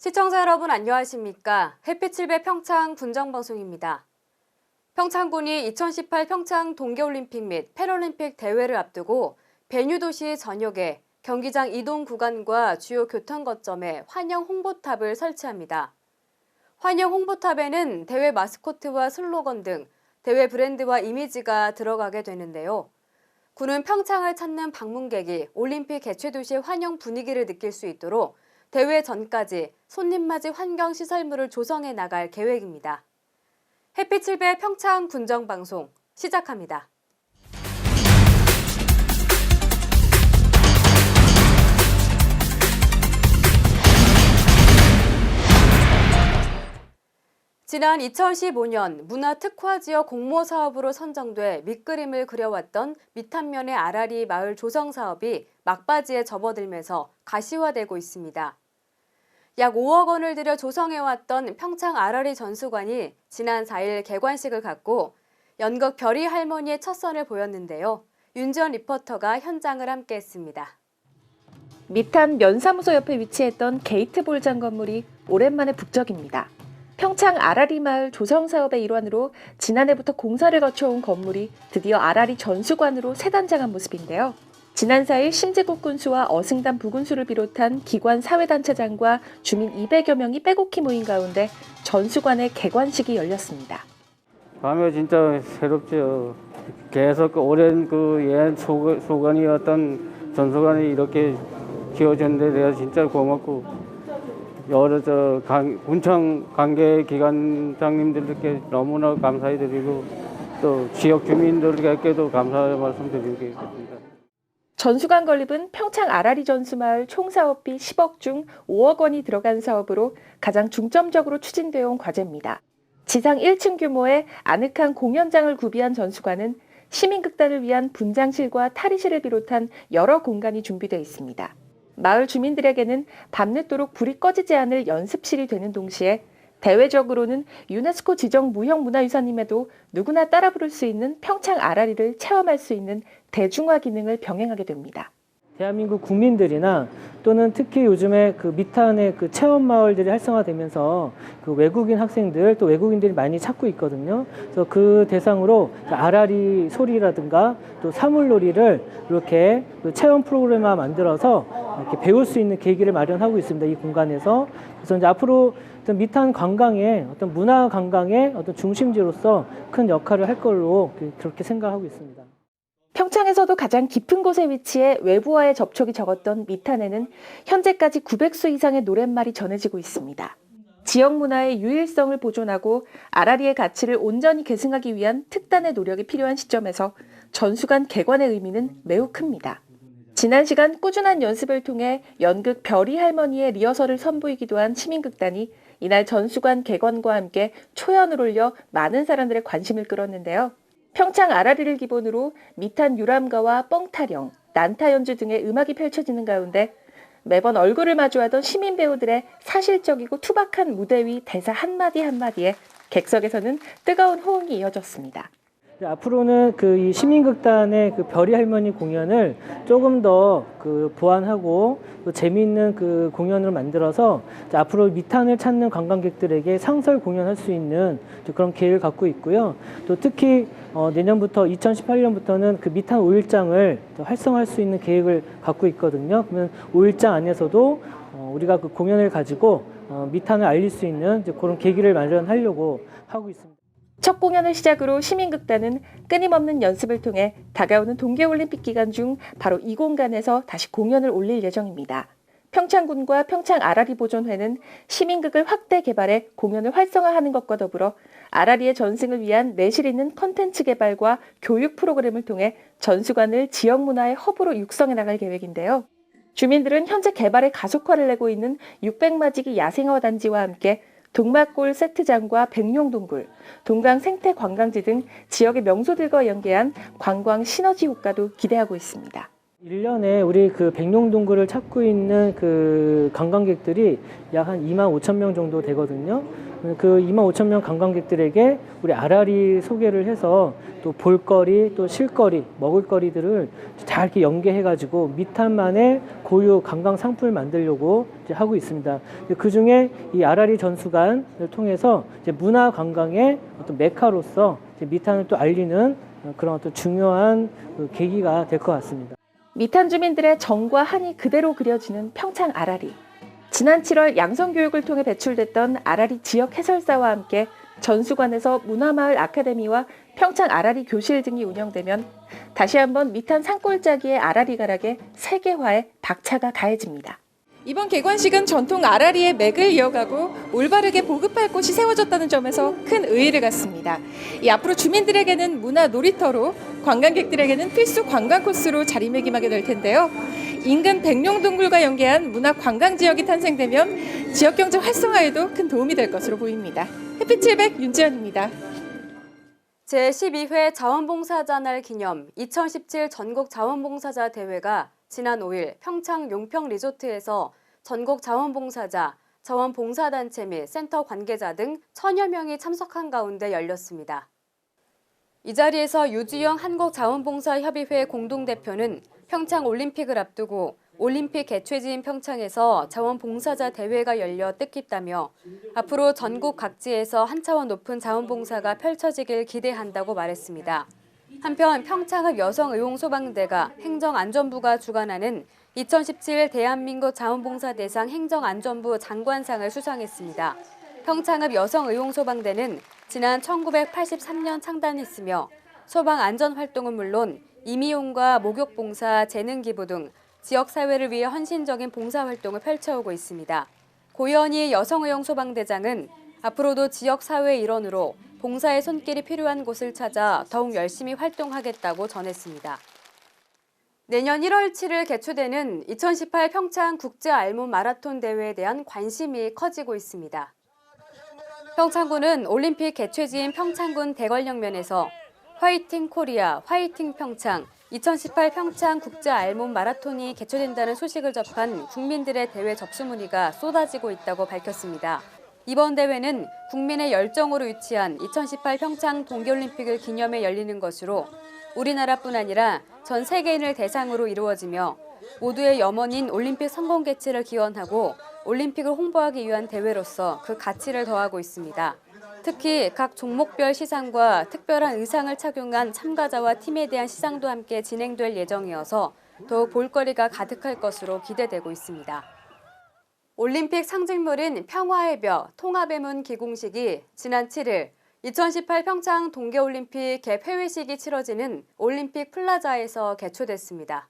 시청자 여러분 안녕하십니까? 햇빛 7배 평창 분정방송입니다. 평창군이 2018 평창 동계올림픽 및 패럴림픽 대회를 앞두고 베뉴도시 전역에 경기장 이동 구간과 주요 교통 거점에 환영 홍보탑을 설치합니다. 환영 홍보탑에는 대회 마스코트와 슬로건 등 대회 브랜드와 이미지가 들어가게 되는데요. 군은 평창을 찾는 방문객이 올림픽 개최도시의 환영 분위기를 느낄 수 있도록 대회 전까지 손님맞이 환경시설물을 조성해 나갈 계획입니다. 햇빛 7배 평창 분정방송 시작합니다. 지난 2015년 문화특화지역 공모사업으로 선정돼 밑그림을 그려왔던 밑한면의 아라리 마을 조성 사업이 막바지에 접어들면서 가시화되고 있습니다. 약 5억 원을 들여 조성해왔던 평창 아라리 전수관이 지난 4일 개관식을 갖고 연극 별이 할머니의 첫 선을 보였는데요. 윤지연 리포터가 현장을 함께했습니다. 밑한 면사무소 옆에 위치했던 게이트볼장 건물이 오랜만에 북적입니다. 평창 아라리 마을 조성 사업의 일환으로 지난해부터 공사를 거쳐온 건물이 드디어 아라리 전수관으로 새 단장한 모습인데요. 지난 4일 심지국 군수와 어승단 부군수를 비롯한 기관 사회단체장과 주민 200여 명이 빼곡히 모인 가운데 전수관의 개관식이 열렸습니다. 밤에 진짜 새롭죠. 계속 오랜 옛 소관이었던 전수관이 이렇게 지어졌는데 내가 진짜 고맙고 여러 군청 관계 기관장님들께 너무나 감사드리고 또 지역 주민들께도 감사 말씀드리겠습니다. 전수관 건립은 평창 아라리 전수마을 총 사업비 10억 중 5억 원이 들어간 사업으로 가장 중점적으로 추진되어 온 과제입니다. 지상 1층 규모의 아늑한 공연장을 구비한 전수관은 시민극단을 위한 분장실과 탈의실을 비롯한 여러 공간이 준비되어 있습니다. 마을 주민들에게는 밤늦도록 불이 꺼지지 않을 연습실이 되는 동시에 대외적으로는 유네스코 지정 무형문화유산임에도 누구나 따라 부를 수 있는 평창 아라리를 체험할 수 있는 대중화 기능을 병행하게 됩니다. 대한민국 국민들이나 또는 특히 요즘에 밑한의 체험 마을들이 활성화되면서 외국인 학생들 또 외국인들이 많이 찾고 있거든요. 그래서 그 대상으로 아라리 소리라든가 또 사물놀이를 이렇게 체험 프로그램화 만들어서 이렇게 배울 수 있는 계기를 마련하고 있습니다. 이 공간에서. 그래서 이제 앞으로 어떤 밑한 관광의 어떤 문화 관광의 어떤 중심지로서 큰 역할을 할 걸로 그렇게 생각하고 있습니다. 평창에서도 가장 깊은 곳에 위치해 외부와의 접촉이 적었던 밑한에는 현재까지 900수 이상의 노랫말이 전해지고 있습니다. 지역 문화의 유일성을 보존하고 아라리의 가치를 온전히 계승하기 위한 특단의 노력이 필요한 시점에서 전수관 개관의 의미는 매우 큽니다. 지난 시간 꾸준한 연습을 통해 연극 별이 할머니의 리허설을 선보이기도 한 시민극단이 이날 전수관 개관과 함께 초연을 올려 많은 사람들의 관심을 끌었는데요. 평창 아라리를 기본으로 밑한 유람가와 뻥타령, 난타 연주 등의 음악이 펼쳐지는 가운데 매번 얼굴을 마주하던 시민 배우들의 사실적이고 투박한 무대 위 대사 한마디 한마디에 객석에서는 뜨거운 호응이 이어졌습니다. 앞으로는 이 시민극단의 별이 할머니 공연을 조금 더 보완하고 또 재미있는 공연을 만들어서 앞으로 밑한을 찾는 관광객들에게 상설 공연할 수 있는 그런 기회를 갖고 있고요. 또 특히 내년부터 2018년부터는 밑한 5일장을 활성화할 수 있는 계획을 갖고 있거든요. 그러면 5일장 안에서도 우리가 공연을 가지고 밑한을 알릴 수 있는 그런 계기를 마련하려고 하고 있습니다. 첫 공연을 시작으로 시민극단은 끊임없는 연습을 통해 다가오는 동계올림픽 기간 중 바로 이 공간에서 다시 공연을 올릴 예정입니다. 평창군과 평창 아라리 보존회는 시민극을 확대 개발해 공연을 활성화하는 것과 더불어 아라리의 전승을 위한 내실 있는 콘텐츠 개발과 교육 프로그램을 통해 전수관을 지역 문화의 허브로 육성해 나갈 계획인데요. 주민들은 현재 개발에 가속화를 내고 있는 600마지기 야생화 단지와 함께 동막골 세트장과 백룡동굴, 동강 생태관광지 등 지역의 명소들과 연계한 관광 시너지 효과도 기대하고 있습니다. 1년에 우리 그 백룡동굴을 찾고 있는 그 관광객들이 약 한 2만 5천 명 정도 되거든요. 그 2만 5천 명 관광객들에게 우리 아라리 소개를 해서 또 볼거리, 또 실거리, 먹을거리들을 잘 이렇게 연계해가지고 미탄만의 고유 관광 상품을 만들려고 이제 하고 있습니다. 그 중에 이 아라리 전수관을 통해서 이제 문화 관광의 어떤 메카로서 이제 미탄을 또 알리는 그런 어떤 중요한 그 계기가 될 것 같습니다. 미탄 주민들의 정과 한이 그대로 그려지는 평창 아라리. 지난 7월 양성교육을 통해 배출됐던 아라리 지역 해설사와 함께 전수관에서 문화마을 아카데미와 평창 아라리 교실 등이 운영되면 다시 한번 미탄 산골짜기의 아라리 가락에 세계화의 박차가 가해집니다. 이번 개관식은 전통 아라리의 맥을 이어가고 올바르게 보급할 곳이 세워졌다는 점에서 큰 의의를 갖습니다. 앞으로 주민들에게는 문화 놀이터로, 관광객들에게는 필수 관광 코스로 자리매김하게 될 텐데요. 인근 백룡동굴과 연계한 문화 관광 지역이 탄생되면 지역 경제 활성화에도 큰 도움이 될 것으로 보입니다. 햇빛 700 윤지연입니다. 제12회 자원봉사자 날 기념 2017 전국 자원봉사자 대회가 지난 5일 평창 용평 리조트에서 전국 자원봉사자, 자원봉사단체 및 센터 관계자 등 1000여 명이 참석한 가운데 열렸습니다. 이 자리에서 유주영 한국자원봉사협의회 공동대표는 평창 올림픽을 앞두고 올림픽 개최지인 평창에서 자원봉사자 대회가 열려 뜻깊다며 앞으로 전국 각지에서 한 차원 높은 자원봉사가 펼쳐지길 기대한다고 말했습니다. 한편 평창읍 여성의용소방대가 행정안전부가 주관하는 2017 대한민국 자원봉사대상 행정안전부 장관상을 수상했습니다. 평창읍 여성의용소방대는 지난 1983년 창단했으며 소방안전활동은 물론 임의용과 목욕봉사, 재능기부 등 지역사회를 위해 헌신적인 봉사활동을 펼쳐오고 있습니다. 고현희 여성의용소방대장은 앞으로도 지역사회의 일원으로 봉사의 손길이 필요한 곳을 찾아 더욱 열심히 활동하겠다고 전했습니다. 내년 1월 7일 개최되는 2018 평창 국제 알몸 마라톤 대회에 대한 관심이 커지고 있습니다. 평창군은 올림픽 개최지인 평창군 대관령면에서 화이팅 코리아, 화이팅 평창, 2018 평창 국제 알몸 마라톤이 개최된다는 소식을 접한 국민들의 대회 접수 문의가 쏟아지고 있다고 밝혔습니다. 이번 대회는 국민의 열정으로 유치한 2018 평창 동계올림픽을 기념해 열리는 것으로 우리나라뿐 아니라 전 세계인을 대상으로 이루어지며 모두의 염원인 올림픽 성공 개최를 기원하고 올림픽을 홍보하기 위한 대회로서 그 가치를 더하고 있습니다. 특히 각 종목별 시상과 특별한 의상을 착용한 참가자와 팀에 대한 시상도 함께 진행될 예정이어서 더욱 볼거리가 가득할 것으로 기대되고 있습니다. 올림픽 상징물인 평화의 벽, 통합의 문 기공식이 지난 7일 2018 평창 동계올림픽 개폐회식이 치러지는 올림픽 플라자에서 개최됐습니다.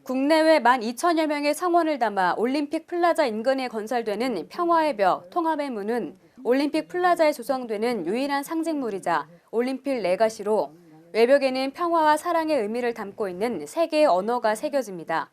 국내외 12,000여 명의 성원을 담아 올림픽 플라자 인근에 건설되는 평화의 벽, 통합의 문은 올림픽 플라자에 조성되는 유일한 상징물이자 올림픽 레가시로 외벽에는 평화와 사랑의 의미를 담고 있는 세 개의 언어가 새겨집니다.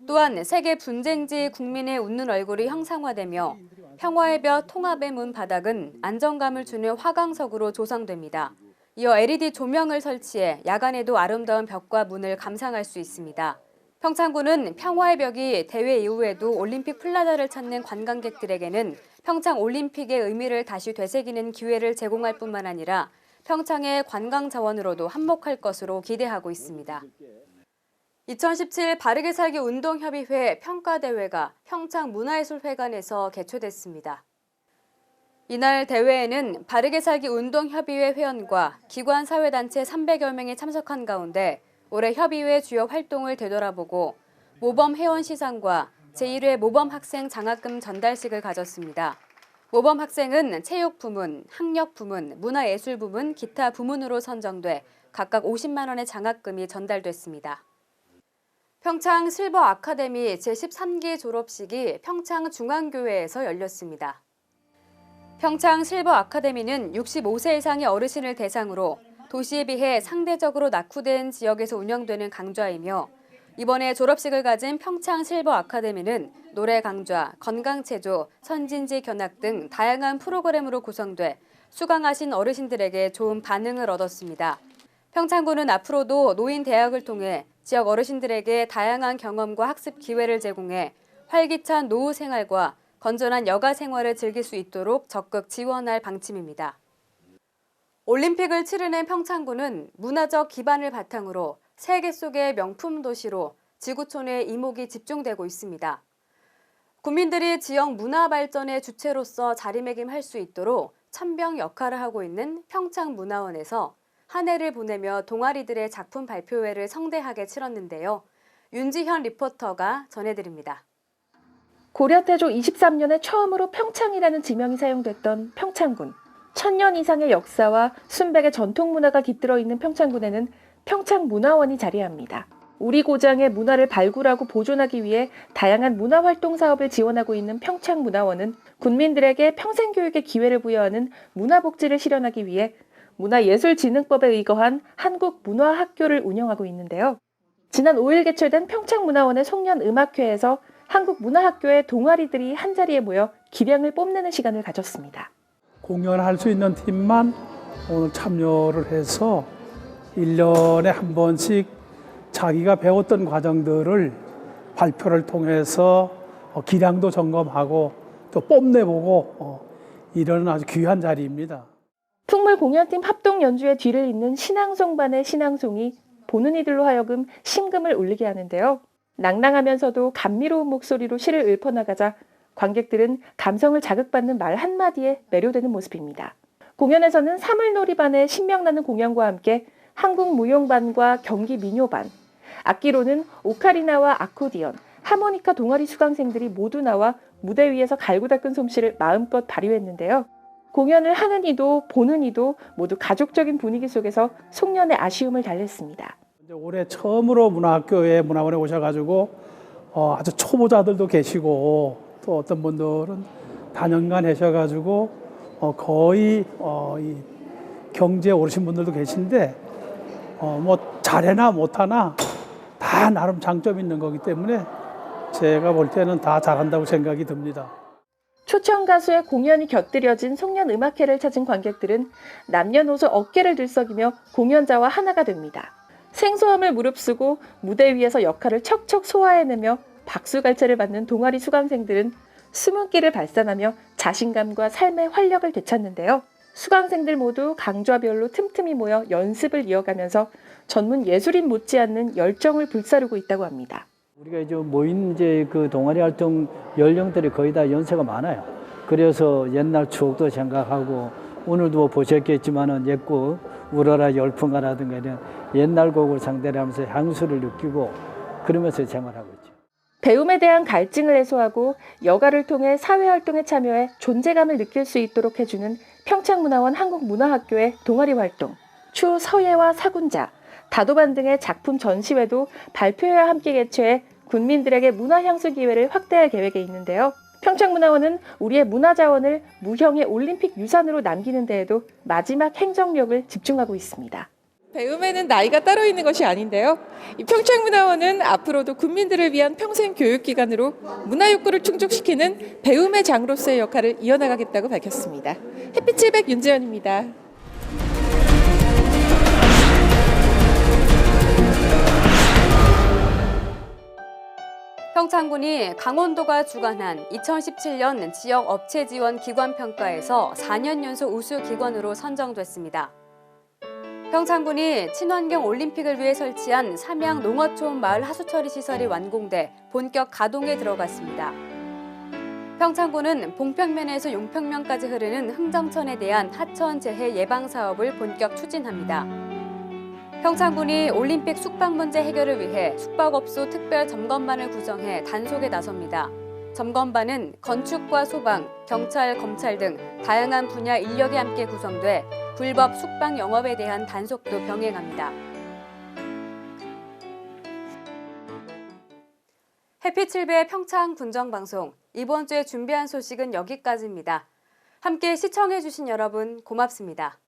또한 세계 분쟁지 국민의 웃는 얼굴이 형상화되며 평화의 벽, 통합의 문 바닥은 안정감을 주는 화강석으로 조성됩니다. 이어 LED 조명을 설치해 야간에도 아름다운 벽과 문을 감상할 수 있습니다. 평창군은 평화의 벽이 대회 이후에도 올림픽 플라자를 찾는 관광객들에게는 평창 올림픽의 의미를 다시 되새기는 기회를 제공할 뿐만 아니라 평창의 관광 자원으로도 한몫할 것으로 기대하고 있습니다. 2017 바르게 살기 운동협의회 평가대회가 평창문화예술회관에서 개최됐습니다. 이날 대회에는 바르게 살기 운동협의회 회원과 기관 사회단체 300여 명이 참석한 가운데 올해 협의회 주요 활동을 되돌아보고 모범 회원 시상과 제1회 모범 학생 장학금 전달식을 가졌습니다. 모범 학생은 체육 부문, 학력 부문, 문화예술 부문, 기타 부문으로 선정돼 각각 50만 원의 장학금이 전달됐습니다. 평창 실버 아카데미 제13기 졸업식이 평창중앙교회에서 열렸습니다. 평창 실버 아카데미는 65세 이상의 어르신을 대상으로 도시에 비해 상대적으로 낙후된 지역에서 운영되는 강좌이며 이번에 졸업식을 가진 평창 실버 아카데미는 노래 강좌, 건강체조, 선진지 견학 등 다양한 프로그램으로 구성돼 수강하신 어르신들에게 좋은 반응을 얻었습니다. 평창군은 앞으로도 노인 대학을 통해 지역 어르신들에게 다양한 경험과 학습 기회를 제공해 활기찬 노후 생활과 건전한 여가 생활을 즐길 수 있도록 적극 지원할 방침입니다. 올림픽을 치르는 평창군은 문화적 기반을 바탕으로 세계 속의 명품 도시로 지구촌의 이목이 집중되고 있습니다. 국민들이 지역 문화 발전의 주체로서 자리매김할 수 있도록 천병 역할을 하고 있는 평창문화원에서 한 해를 보내며 동아리들의 작품 발표회를 성대하게 치렀는데요. 윤지현 리포터가 전해드립니다. 고려태조 23년에 처음으로 평창이라는 지명이 사용됐던 평창군. 1000년 이상의 역사와 순백의 전통 문화가 깃들어 있는 평창군에는 평창문화원이 자리합니다. 우리 고장의 문화를 발굴하고 보존하기 위해 다양한 문화활동 사업을 지원하고 있는 평창문화원은 국민들에게 평생교육의 기회를 부여하는 문화복지를 실현하기 위해 문화예술진흥법에 의거한 한국문화학교를 운영하고 있는데요. 지난 5일 개최된 평창문화원의 송년음악회에서 한국문화학교의 동아리들이 한자리에 모여 기량을 뽐내는 시간을 가졌습니다. 공연할 수 있는 팀만 오늘 참여를 해서 1년에 한 번씩 자기가 배웠던 과정들을 발표를 통해서 기량도 점검하고 또 뽐내보고 이런 아주 귀한 자리입니다. 풍물 공연팀 합동 연주의 뒤를 잇는 신앙송반의 신앙송이 보는 이들로 하여금 심금을 울리게 하는데요. 낭낭하면서도 감미로운 목소리로 시를 읊어나가자 관객들은 감성을 자극받는 말 한마디에 매료되는 모습입니다. 공연에서는 사물놀이반의 신명나는 공연과 함께 한국무용반과 경기민요반, 악기로는 오카리나와 아코디언, 하모니카 동아리 수강생들이 모두 나와 무대 위에서 갈고 닦은 솜씨를 마음껏 발휘했는데요. 공연을 하는 이도 보는 이도 모두 가족적인 분위기 속에서 송년의 아쉬움을 달랬습니다. 올해 처음으로 문화학교에 문화원에 오셔가지고 아주 초보자들도 계시고 또 어떤 분들은 다년간 하셔가지고 거의 이 경지에 오르신 분들도 계신데 뭐 잘해나 못하나 다 나름 장점이 있는 거기 때문에 제가 볼 때는 다 잘한다고 생각이 듭니다. 초청 가수의 공연이 곁들여진 송년음악회를 찾은 관객들은 남녀노소 어깨를 들썩이며 공연자와 하나가 됩니다. 생소함을 무릅쓰고 무대 위에서 역할을 척척 소화해내며 박수갈채를 받는 동아리 수강생들은 수문기를 발산하며 자신감과 삶의 활력을 되찾는데요. 수강생들 모두 강좌별로 틈틈이 모여 연습을 이어가면서 전문 예술인 못지않는 열정을 불사르고 있다고 합니다. 우리가 이제 모인 그 동아리 활동 연령들이 거의 다 연세가 많아요. 그래서 옛날 추억도 생각하고 오늘도 보셨겠지만은 옛곡 우러라 열풍가라든가 이런 옛날 곡을 상대로 하면서 향수를 느끼고 그러면서 생활하고 있죠. 배움에 대한 갈증을 해소하고 여가를 통해 사회활동에 참여해 존재감을 느낄 수 있도록 해주는 평창문화원 한국문화학교의 동아리 활동, 추 서예와 사군자, 다도반 등의 작품 전시회도 발표회와 함께 개최해 군민들에게 문화향수 기회를 확대할 계획에 있는데요. 평창문화원은 우리의 문화자원을 무형의 올림픽 유산으로 남기는 데에도 마지막 행정력을 집중하고 있습니다. 배움에는 나이가 따로 있는 것이 아닌데요. 이 평창문화원은 앞으로도 국민들을 위한 평생 교육기관으로 문화욕구를 충족시키는 배움의 장으로서의 역할을 이어나가겠다고 밝혔습니다. 햇빛700 윤지연입니다. 평창군이 강원도가 주관한 2017년 지역 업체 지원 기관 평가에서 4년 연속 우수 기관으로 선정됐습니다. 평창군이 친환경 올림픽을 위해 설치한 삼양 농어촌 마을 하수처리 시설이 완공돼 본격 가동에 들어갔습니다. 평창군은 봉평면에서 용평면까지 흐르는 흥정천에 대한 하천 재해 예방 사업을 본격 추진합니다. 평창군이 올림픽 숙박 문제 해결을 위해 숙박업소 특별 점검반을 구성해 단속에 나섭니다. 점검반은 건축과 소방, 경찰, 검찰 등 다양한 분야 인력이 함께 구성돼 불법 숙박 영업에 대한 단속도 병행합니다. 햇빛7배 평창 군정방송, 이번 주에 준비한 소식은 여기까지입니다. 함께 시청해주신 여러분 고맙습니다.